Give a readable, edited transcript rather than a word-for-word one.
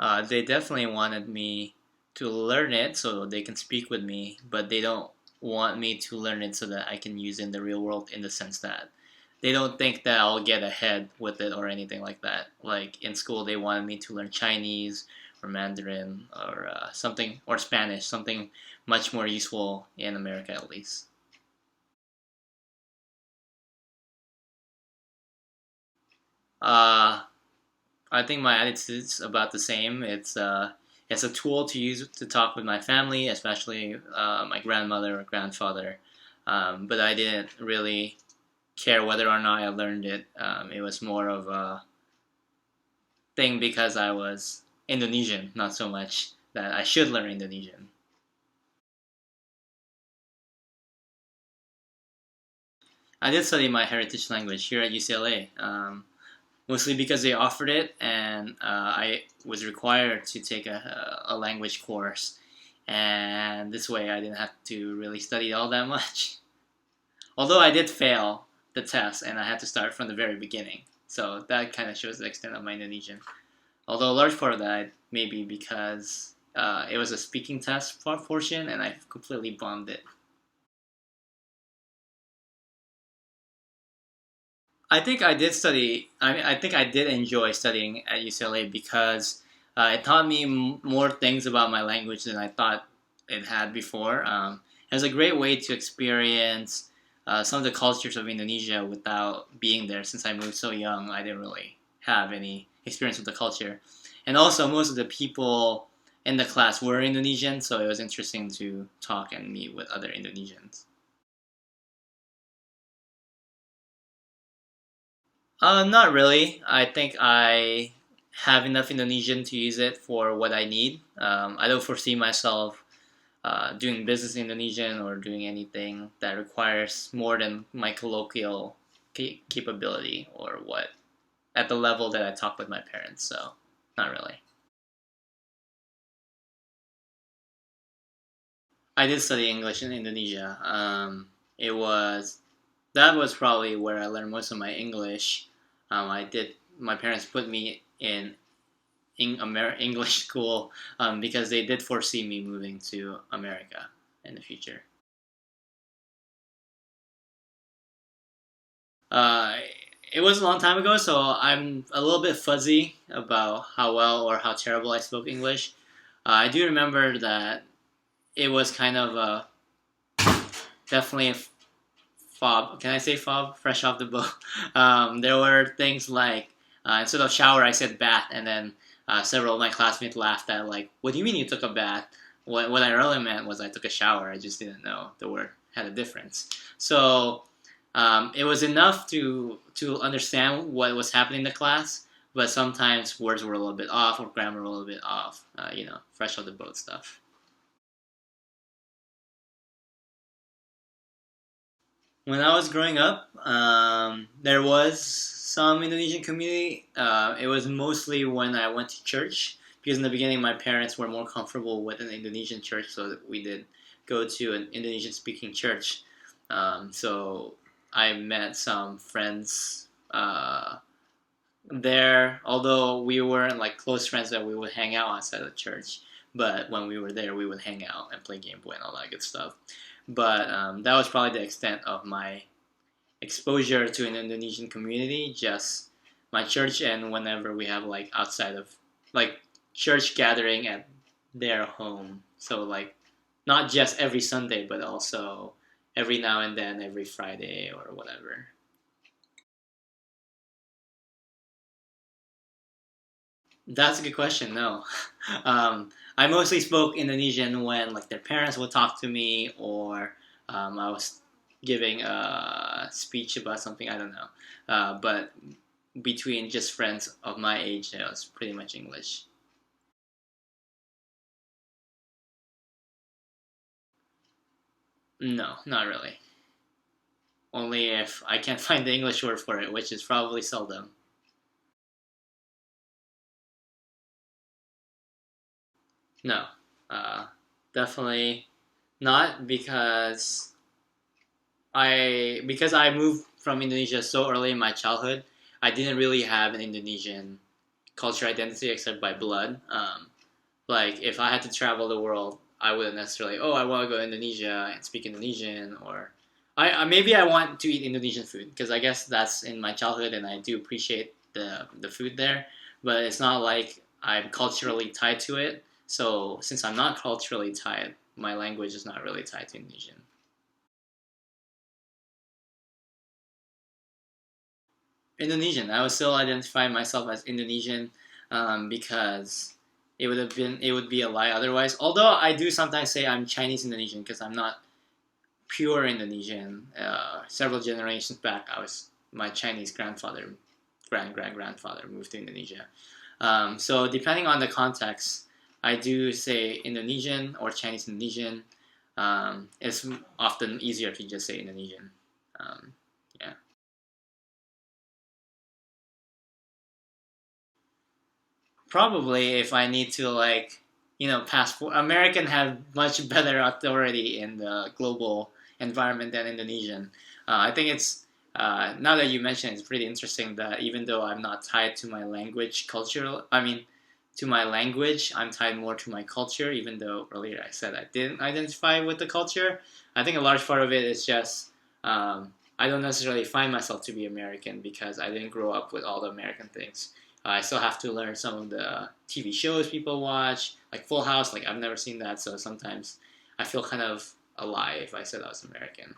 They definitely wanted me to learn it so they can speak with me, but they don't want me to learn it so that I can use it in the real world in the sense that they don't think that I'll get ahead with it or anything like that. Like in school, they wanted me to learn Chinese or Mandarin or something, or Spanish, something much more useful in America at least. Uh, I think my attitude's about the same. It's a tool to use to talk with my family, especially my grandmother or grandfather. But I didn't really care whether or not I learned it. It was more of a thing because I was Indonesian, not so much that I should learn Indonesian. I did study my heritage language here at UCLA, mostly because they offered it, and I was required to take a language course. And this way, I didn't have to really study all that much. Although I did fail the test, and I had to start from the very beginning. So that kind of shows the extent of my Indonesian. Although a large part of that may be because it was a speaking test portion, and I completely bombed it. I think I did study. I think I did enjoy studying at UCLA because it taught me more things about my language than I thought it had before. It was a great way to experience some of the cultures of Indonesia without being there. Since I moved so young, I didn't really have any experience with the culture, and also most of the people in the class were Indonesian, so it was interesting to talk and meet with other Indonesians. Not really. I think I have enough Indonesian to use it for what I need. I don't foresee myself doing business in Indonesian or doing anything that requires more than my colloquial capability or what at the level that I talk with my parents. So, not really. I did study English in Indonesia. It was that was probably where I learned most of my English. I did. My parents put me in English school because they did foresee me moving to America in the future. Uh, it was a long time ago, so I'm a little bit fuzzy about how well or how terrible I spoke English. I do remember that it was kind of definitely a fob. Can I say fob? Fresh off the boat. There were things like instead of shower, I said bath, and then several of my classmates laughed at like, "What do you mean you took a bath?" What I really meant was I took a shower. I just didn't know the word had a difference. So it was enough to understand what was happening in the class, but sometimes words were a little bit off or grammar a little bit off. Fresh off the boat stuff. When I was growing up, there was some Indonesian community. It was mostly when I went to church because in the beginning my parents were more comfortable with an Indonesian church, so we did go to an Indonesian speaking church. So I met some friends there, although we weren't like close friends that we would hang out outside of church. But when we were there, we would hang out and play Game Boy and all that good stuff. But that was probably the extent of my exposure to an Indonesian community, just my church and whenever we have like outside of like church gathering at their home. So like not just every Sunday, but also every now and then, every Friday or whatever. That's a good question. No, I mostly spoke Indonesian when like their parents would talk to me, or I was giving a speech about something. I don't know, but between just friends of my age, it was pretty much English. No, not really. Only if I can't find the English word for it, which is probably seldom. No, uh, definitely not because I moved from Indonesia so early in my childhood. I didn't really have an Indonesian culture identity except by blood. Like if I had to travel the world, I wouldn't necessarily. Oh, I want to go to Indonesia and speak Indonesian, or maybe I want to eat Indonesian food because I guess that's in my childhood and I do appreciate the food there. But it's not like I'm culturally tied to it. So since I'm not culturally tied, my language is not really tied to Indonesian. Indonesian. I would still identify myself as Indonesian because it would be a lie otherwise. Although I do sometimes say I'm Chinese Indonesian because I'm not pure Indonesian. Several generations back, I was my Chinese grandfather, grandfather moved to Indonesia. So depending on the context, I do say Indonesian or Chinese Indonesian. It's often easier to just say Indonesian. Um, yeah. Probably if I need to passport. American have much better authority in the global environment than Indonesian. I think it's now that you mention it, it's pretty interesting that even though I'm not tied to my language cultural, I mean, to my language, I'm tied more to my culture. Even though earlier I said I didn't identify with the culture, I think a large part of it is just I don't necessarily find myself to be American because I didn't grow up with all the American things. I still have to learn some of the TV shows people watch, like Full House. Like I've never seen that, so sometimes I feel kind of a lie if I said I was American.